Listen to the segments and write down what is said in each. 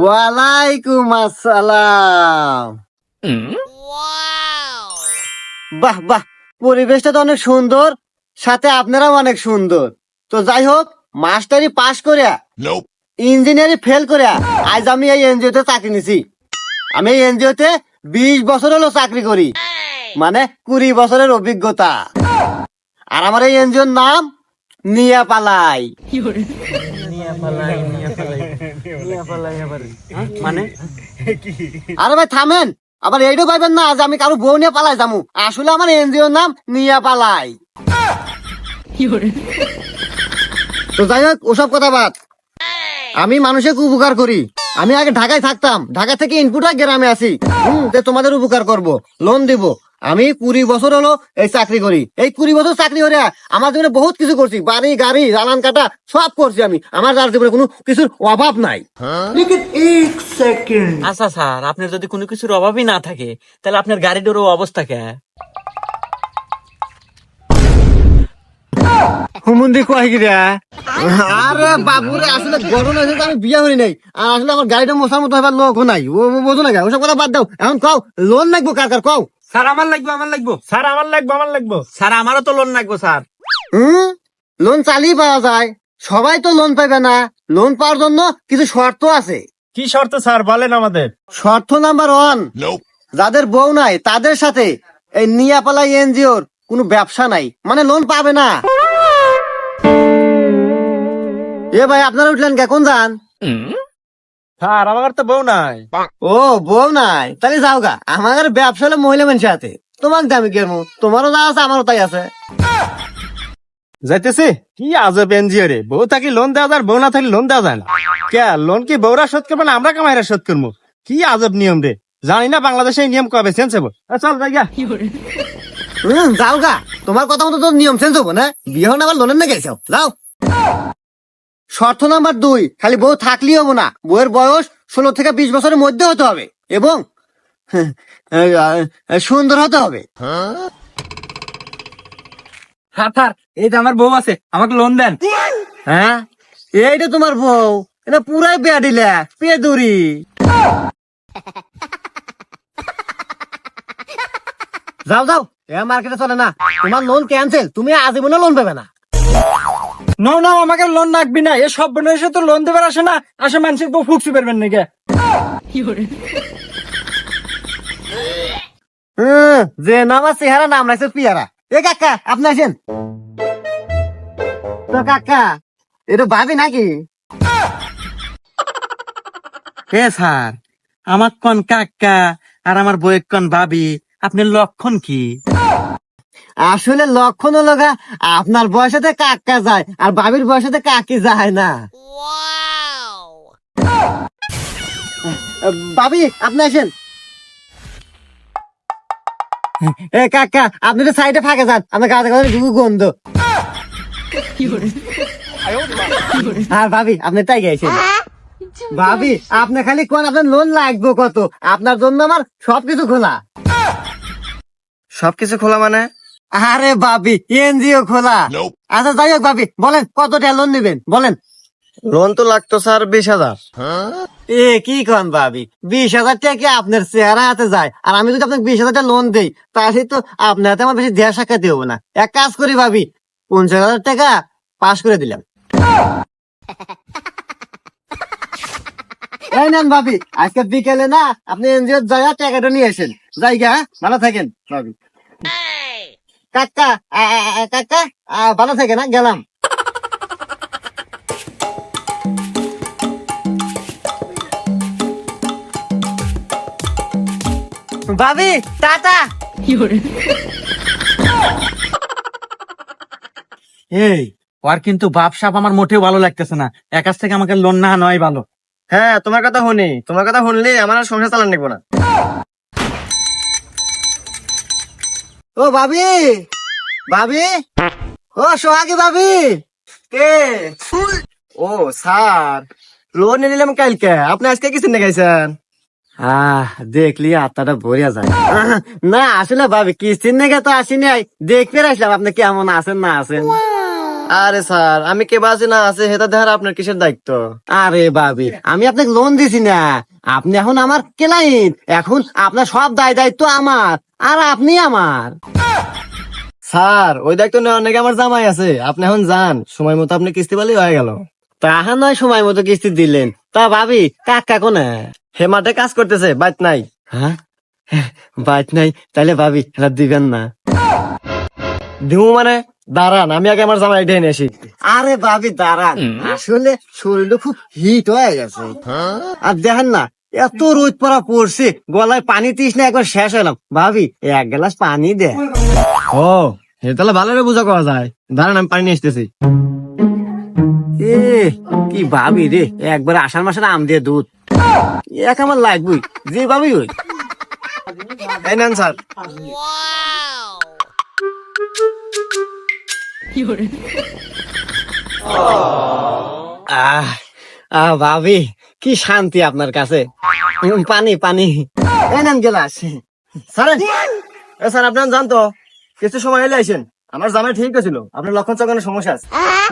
ওয়ালাইকুম আসসালাম। বাহ বাহ, পরিবেশটা তো অনেক সুন্দর, সাথে আপনারাও অনেক সুন্দর। তো যাই হোক, মাস্টারি পাশ করিয়া ইঞ্জিনিয়ারিং ফেল করিয়া আজ আমি এই এনজিওতে চাকরি নিছি। আমি এই এনজিওতে 20 বছর হলো চাকরি করি, মানে 20 বছরের অভিজ্ঞতা। আর আমার এই এনজিওর নাম নিয়াপালাই। মানে আরে ভাই থামেন, আবার এইটাও পাইবেন না যে আমি কারো বউ নিয়ে পালাই যাবো। আসলে আমার এনজিওর নাম নিয়াপালাই। তো যাই হোক, ওসব কথা বাদ। আমি মানুষের উপকার করি। আমি আগে ঢাকায় থাকতাম, ঢাকা থেকে ইনপুট গ্রামে আসি। তোমাদের উপকার করব, লোন দিব। আমি 20 বছর হলো এই চাকরি করি। এই 20 বছর চাকরি করে আমার জীবনে বহুত কিছু করছি, বাড়ি গাড়ি রানান কাটা সব করছি আমি। আমার যার জীবনে কোনো কিছুর অভাব নাই। আচ্ছা স্যার, আপনার যদি কোনো কিছুর অভাবই না থাকে, তাহলে আপনার গাড়িটারও অবস্থা কে? হুমুন্দি কয় গিরা? আরে বাবুরে, আসলে গরম আছে, আমি বিয়ে করি নাই। আর আসলে আমার গাড়িটা মশার মতো হবার লোক নাই। ও বোঝো না, ওসব কথা বাদ দাও। এখন কও, লোন লাগবো কার কার কও? স্যার আমার লাগবে, স্যার আমারও তো লোন লাগবে স্যার। লোন চালিয়ে পাওয়া যায়, সবাই তো লোন পাইবে না। লোন পাওয়ার জন্য কিছু শর্ত আছে। কি শর্ত স্যার বলেন আমাদের? শর্ত নাম্বার 1, যাদের বউ নাই তাদের সাথে এই নিয়াপালাই এনজিওর কোনো ব্যবসা নাই, মানে লোন পাবে না। এ ভাই, আপনারা উঠলেন কে? কোন যান? স্যার আমার তো বউ নাই। ও, বউ নাই? তাহলে যাও গা। আমার ব্যবসা হলো মহিলা মানুষের হাতে। তোমাকে দামি কেমন? তোমারও যা আছে আমারও তাই আছে। যাইতেছি কি আজব এনজিও রে, বউ থাকি লোন দেওয়া যায়, বউ না থাকলে লোন দেওয়া যায় না। কে লোন কি বউরা শোধ করবে না আমরা কামাইরা শোধ করবো? কি আজব নিয়ম রে, জানি না বাংলাদেশে এই নিয়ম কবে চেঞ্জ হবো। চল যাই গা। যাও গা, তোমার কথা মতো তো নিয়ম চেঞ্জ হবো না। বিয়ে হন আবার লোনের না গেছো, যাও। শর্ত নাম্বার 2, খালি বউ থাকলেই হবো না, বউয়ের বয়স 16 থেকে 20 বছরের মধ্যে হতে হবে এবং সুন্দর হতে হবে। স্যার এই যে আমার বউ আছে, আমাকে লোন দেন। হ্যাঁ, এইটা তোমার বউ? এটা পুরাই বেয়াদিলা পেদুরি। যাও যাও, এ মার্কেটে চলে না। তোমার লোন ক্যান্সেল, তুমি আজীবনে লোন পাবে না। না আমাকে লোন লাগবে না। এ সব বনে তো লোন দেবার আসে না, আসে মানুষের বউ ফুকসি পারবেন নাকি? যে নামা চেহারা নাম রাখছে পিয়ারা। এ কাকা, আপনি আসেন তো। কাকা, এটা ভাবি নাকি? হে স্যার, আমার কোন কাকা আর আমার বউয়ের কোন ভাবি, আপনার লক্ষণ কি? আসলে লক্ষণ হলো গা, আপনার বয়সেতে কাকা যায় আর ভাবির বয়সেতে কাকি যায় না। ভাবি, আপনি আসেন। এ কাকা, আপনি তো সাইডে ফাঁকে যান, আমার গাছে গাছে গন্ধ। আর ভাবি, আপনি তাই গেছেন। ভাবি, আপনি খালি কোন আপনার লোন লাগবে কত? আপনার জন্য আমার সবকিছু খোলা। সবকিছু খোলা মানে? আরে ভাবি, এনজিও খোলা। আচ্ছা যাই হোক ভাবি, বলেন কত টাকা লোন নেবেন, বলেন। লোন তো লাগতো স্যার 20,000। এ কি কন ভাবি, 20,000 টাকা কি আপনার চেহারা হাতে যায়? আর আমি যদি আপনাকে 20,000 টাকা লোন দেই, তাহলে তো আপনার হাতে আমার বেশি দেড় সাক্ষাৎ হবো না। এক কাজ করি ভাবি, 50,000 টাকা পাস করে দিলাম। এই নেন ভাবি, আজকে বিকেলে না আপনি এনজিও জায়গা টাকাটা নিয়ে আসেন। জায়গা, ভালো থাকেন ভাবি। কাকা, কাকা, ভালো থাকেন, গেলাম। ভাবি, টাটা। এই ওর কিন্তু বাপ সাপ আমার মোটেও ভালো লাগতেছে না। এক কাছ থেকে আমাকে লোন না নয় ভালো। হ্যাঁ, তোমার কথা শুনি, তোমার কথা শুনলে আমার আর সংসার চালান নিবো না। ও ভাবি, ভাবি, ও সোহাগী ভাবি। কে? ও স্যার, লোন নিলাম কালকে, আপনি আজকে কি চিন্তা গাইছেন? দেখলি আত্মাটা ভরিয়া যায়। না আসলে ভাবি, কিস্তির নেগে তো আসি নাই, দেখতে আসলাম আপনি কেমন আছেন না আছেন। আরে স্যার আমি কে বাসি না আছে সেটা দেখার আপনার কিসের দায়িত্ব? আরে ভাবি, আমি আপনাকে লোন দিছি না, আপনি এখন আমার ক্লায়েন্ট, এখন আপনার সব দায়িত্ব আমার, আর আপনি আমার। স্যার ওই দায়িত্ব নেওয়ার নাকি আমার জামাই আছে, আপনি এখন যান, সময় মতো আপনি কিস্তি পালি হয়ে গেল। তাহা নয় সময় মতো কিস্তি দিলেন, তা ভাবি কাকা কোনে? হে মাঠে কাজ করতেছে, বাইত নাই। হ্যাঁ, বাইক নাই, তাহলে ভাবি এটা দিবেন না? দিমু মানে? দাঁড়ান আমি আগে আমার জামাই ডেনে আসি। আরে ভাবি দাঁড়ান, আসলে শরীরটা খুব হিট হয়ে গেছে। আর দেখেন না, এত রোদ পড়া পড়ছে, গলায় পানি তৃষ্ণা একবার শেষ হলাম। ভাবি এক গ্লাস পানি দে। ও হে তাহলে ভালো করে বোঝা করা যায়, দাঁড়ান আমি পানি নিয়ে আসতেছি। এ কি ভাবি রে, একবার আষাঢ় মাসের আম দিয়ে দুধ, এক আমার লাগবই, যে ভাবি ওই। এই নেন স্যার। আহ আহ ভাবি, কি শান্তি আপনার কাছে। পানি পানি, এই নেন গ্লাস। স্যার এ স্যার আপনার জান তো কিছু সময় এলে আইসেন, আমার জামাই ঠিক ছিল, আপনার লক্ষণ চকানোর সমস্যা আছে।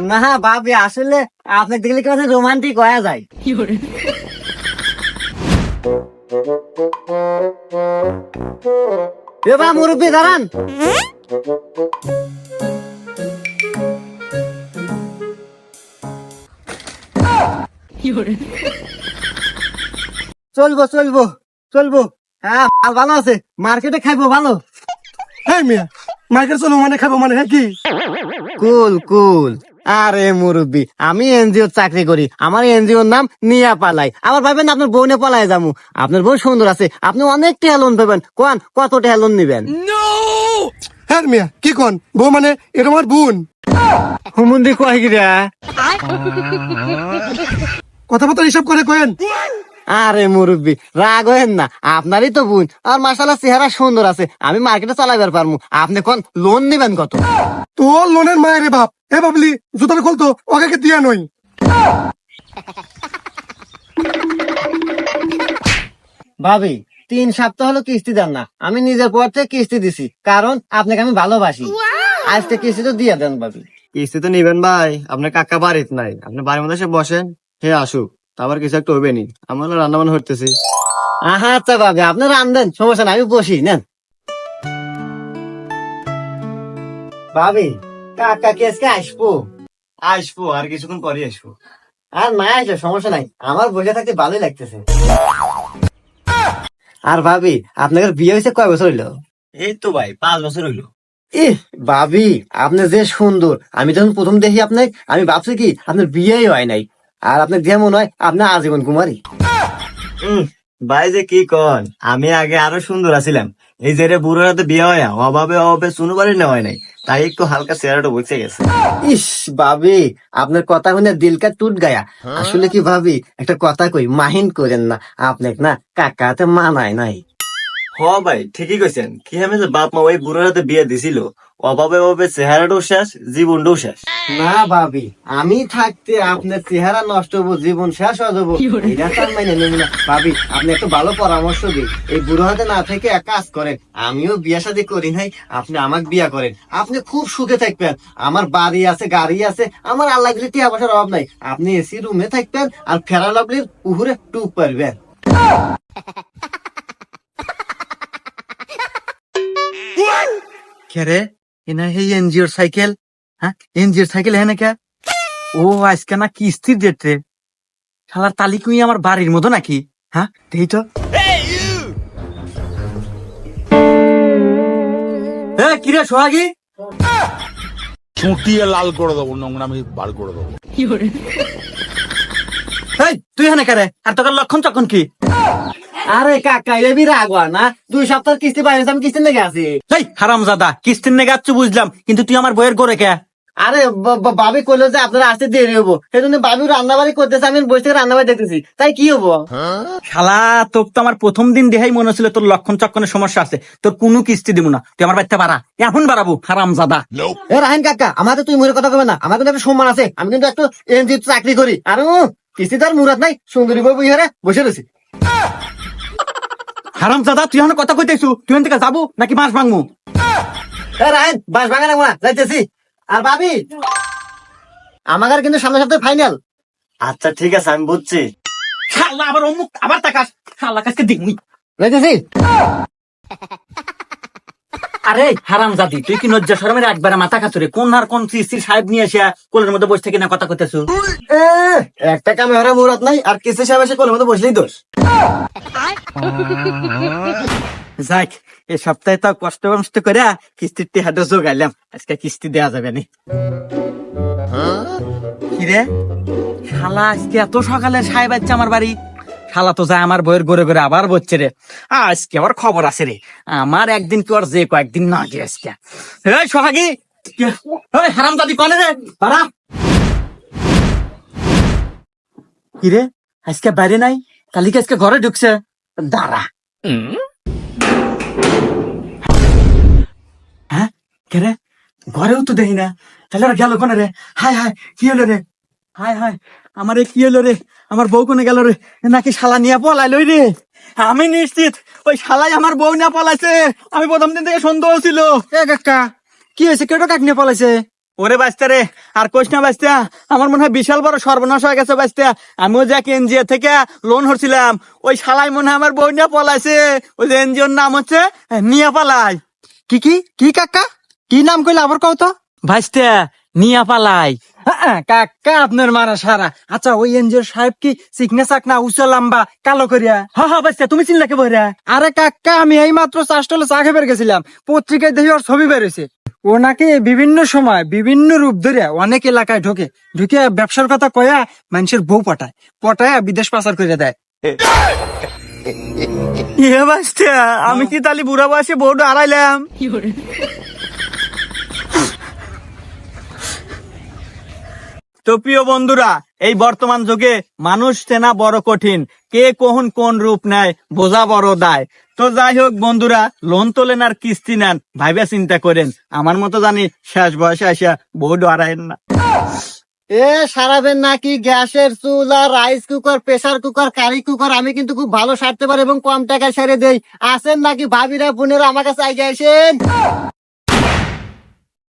না ভাবি, আসলে আপনাকে দেখলে কেমন রোমান্টিক হয়ে যায়। এ বা মুরব্বী দাঁড়ান। চলবো চলবো চলবো, হ্যাঁ মাল ভালো আছে, মার্কেটে খাইবো ভালো। হ্যাঁ মিয়া, মার্কেট চলো মানে খাবো মানে হ্যাঁ কি? কুল কুল। আরে মুরব্বী, আমি এনজিও চাকরি করি, আমার এনজিওর নাম নিয়া পালাই। আবার ভাবেন আপনার বউনে পালাই যাবো, আপনার বউ সুন্দর আছে, আপনি অনেক টাকা লোন পাবেন, কোন কত টাকা লোন নিবেন? হ্যাঁ মিয়া কি কোন, বউ মানে এটা আমার বোন। হুমুন্দি কয় গিরা? কথাবার্তা হিসাব করে কেন? আরে মুরব্বী রাগ হয়েন না, আপনারই তো বোন, আর মাশাআল্লাহ চেহারা সুন্দর আছে, আমি মার্কেটে চালাইবার পারমু। আপনি কোন লোন নিবেন কত? তোর লোনের মায়ের বাপ, এ বাবলি জুতাটা খুলতো, ওকে দিয়া নই। ভাবি 3 সপ্তাহ হলো কিস্তি দেন না, আমি নিজের পর থেকে কিস্তি দিছি, কারণ আপনাকে আমি ভালোবাসি। আজ থেকে কিস্তি তো দিয়ে দেন ভাবি। কিস্তি তো নিবেন ভাই, আপনার কাকা বাড়িত নাই, আপনি বাড়ির মধ্যে এসে বসেন, হে আসুক, তারপর কিছু একটা হইবে নি, আমার রান্না বান্না হইতেছি। আচ্ছা ভাবি, আপনি রান্ধেন, সমস্যা নাই, আমি বসি নেন। ভাবি কাকা কি আজকে আসবো? আসবো আর কিছুক্ষণ পরে আসবো। আর না আসলে সমস্যা নাই, আমার বসে থাকতে ভালোই লাগতেছে। আর ভাবি আপনাদের বিয়ে হয়েছে কয় বছর হইলো? এই তো ভাই 5 বছর হইলো। ইহ ভাবি, আপনি যে সুন্দর, আমি যখন প্রথম দেখি আপনাকে, আমি ভাবছি কি আপনার বিয়েই হয় নাই, আর আপনার যেমন হয় আপনার আজীবন কুমারী। ভাই যে কি কন, আমি আগে আরো সুন্দর আছিলাম, এই যে রে বুড়োর হাতে বিয়ে হয় অভাবে অভাবে শুনু বাড়ি নেওয়া নাই, তাই একটু হালকা চেহারাটা বসে গেছে। ইস ভাবি, আপনার কথা শুনে দিলকা টুট গায়া। আসলে কি ভাবি, একটা কথা কই, মাহিন করেন না, আপনাকে না কাকাতে মানায় নাই। হ ভাই ঠিকই কইছেন, কি আমি যে বাপ মা ওই বুড়োর হাতে বিয়ে দিছিল, অভাবে অভাবে চেহারাটাও শেষ, জীবনটাও শেষ। না ভাবি, আমি থাকতে আপনার চেহারা নষ্ট হবো, জীবন শেষ হয়ে যাবো, এটা তো আমি মেনে নেব না। ভাবি আপনি একটু ভালো পরামর্শ দিন, এই বুড়ো হাতে না থেকে এক কাজ করেন, আমিও বিয়ে শাদী করি নাই, আপনি আমাকে বিয়ে করেন, আপনি খুব সুখে থাকবেন। আমার বাড়ি আছে, গাড়ি আছে, আমার আল্লাহ দিলে টিয়া পয়সার অভাব নাই, আপনি এসি রুমে থাকবেন আর ফেরা লাভলির উহুরে টুপ পারবেন। কে রে, এনা এই এনজিওর সাইকেল? হ্যাঁ এনজিওর সাইকেল হ্যাঁ কে? ও আজকে না কিস্তির ডেট রে, শালার তালিকুই আমার বাড়ির মতো নাকি? হ্যাঁ দেই তো। কিরে সোহাগী, চুটিয়ে লাল করে দেবো, নোংরামি বার করে দেবো। এই তুই এখানে কে রে, আর তোর লক্ষণ চক্ষণ কি? আরে কাকা এবি রাগ হয় না, 2 সপ্তাহ কিস্তি পাইনি, আমি কিস্তি লেগে আছি। এই হারামজাদা, কিস্তির নেগে যাচ্ছ বুঝলাম, কিন্তু তুই আমার বইয়ের করে কে? আরে ভাবি কইলো যে আপনারা আসতে দেরি হবো, সেই জন্য ভাবি রান্না বাড়ি করতেছে, আমি বসে থেকে রান্না বাড়ি দেখতেছি, তাই কি হবো? শালা তোর তো আমার প্রথম দিন দেখাই মনে হচ্ছিল তোর লক্ষণ চক্ষণের সমস্যা আছে, তোর কোনো কিস্তি দিব না, তুই আমার বাড়িতে বাড়া, এখন বাড়াবো হারামজাদা। এ রাহেন কাকা, আমাদের তুই মুখের কথা কবে না, আমার কিন্তু একটা সম্মান আছে, আমি কিন্তু একটু এনজিও চাকরি করি, আর কিস্তি তার মুরাদ নাই, সুন্দরী বউ ইহারে বসে রয়েছি। হারামজাদা তুই এখন কথা কইতেছু, তুই এখান থেকে যাবো নাকি মাছ ভাঙবো? এ রাহেন, বাস ভাঙা লাগবো না, যাইতেছি। আর ভাবি আমাদের কিন্তু সামনের সপ্তাহে ফাইনাল। আচ্ছা ঠিক আছে, আমি বুঝছি। শালা আবার অমুক আবার তাকাস, শালা কাছকে দিমুই। বুঝেছি? আরে হারামজাদি, তুই কি লজ্জা শরমের একবারে মাথা কাতুরে কোন আর কোন স্ত্রী সাহেব নিয়ে এসে কোলের মধ্যে বসে থেকে না কথা কইতেছো? একটা কামে হারা মুরাত নাই, আর কিসে সাহেব এসে কোলের মধ্যে বসলেই দোষ। যাক, এই সপ্তাহে তো কষ্ট মষ্ট করে কিস্তির টেহাটা জোগাইলাম, আজকে কিস্তি দেওয়া যাবে না। কিরে শালা, আজকে এত সকালে সাহেব আসছে আমার বাড়ি? শালা তো যায় আমার বইয়ের গড়ে গড়ে আবার বলছে রে, আজকে আবার খবর আছে রে। আমার একদিন কি আর যে কয়েকদিন না গিয়ে আজকে। এই সোহাগী, এই হারামজাদি কনে রে বাড়া। কিরে আজকে বাইরে নাই, কালিকে আজকে ঘরে ঢুকছে। দাঁড়া। হ্যাঁ কে রে, ঘরেও তো দেখি না, তাহলে ওরা গেল কোনে রে? হায় হায়, কি হলো রে? হায় হায়, আমার কি হলো রে? আমার বউ কোনে গেল রে? নাকি শালা নিয়ে পলাইলো রে? আমি নিশ্চিত ওই শালাই আমার বউ নিয়ে পলাইছে। আমি প্রথম দিন থেকে সন্দেহ ছিল। এ কাকা, কি হয়েছে? কেটো কাক নিয়ে পলাইছে? ওরে বাস্তা রে, আর কোশ না বাস্তা, আমার মনে হয় বিশাল বড় সর্বনাশ হয়ে গেছে বাস্তা। আমিও যে এনজিও থেকে লোন হচ্ছিলাম, ওই শালাই মনে হয় আমার বউ নিয়ে পলাইছে। ওই যে এনজিওর নাম হচ্ছে নিয়ে পালাই। কি কি কি কাকা, কি নাম কইলে আবার কও তো? ভাইস্তা, নিয়া পালাই। কাকা আপনার মারা সারা। আচ্ছা, ওই এনজিওর সাহেব কি চিকনা চাকনা উঁচা লম্বা কালো করিয়া? হা হা ভাইস্তা, তুমি চিনলা কে বইরা? আরে কাকা, আমি এই মাত্র চাষটলে চা খেয়ে গেছিলাম, পত্রিকায় দেখি ওর ছবি বেরোছে। ও নাকি বিভিন্ন সময় বিভিন্ন রূপ ধরে অনেক এলাকায় ঢোকে, ঢুকে ব্যবসার কথা কয়া মানুষের বউ পটায় বিদেশ পাচার করে দেয়। ইয়ে ভাইস্তা, আমি কি তালি বুড়া বয়সে বউটা হারাইলাম? তো প্রিয় বন্ধুরা, এই বর্তমান যুগে মানুষ চেনা বড় কঠিন, কে কখন কোন রূপ নেয় বোঝা বড় দায়। তো যাই হোক বন্ধুরা, লোন তোলেন আর কিস্তি নেন, ভাইবা চিন্তা করেন। আমার মতো জানি শেষ বয়সে আসা বউ ডরায়েন না। এ সারাবেন নাকি গ্যাসের চুলা, rice cooker, pressure cooker, curry cooker আমি কিন্তু খুব ভালো সারতে পারি এবং কম টাকায় সেরে দেই। আসেন নাকি ভাবিরা বোনেরা আমার কাছে আগে আসেন।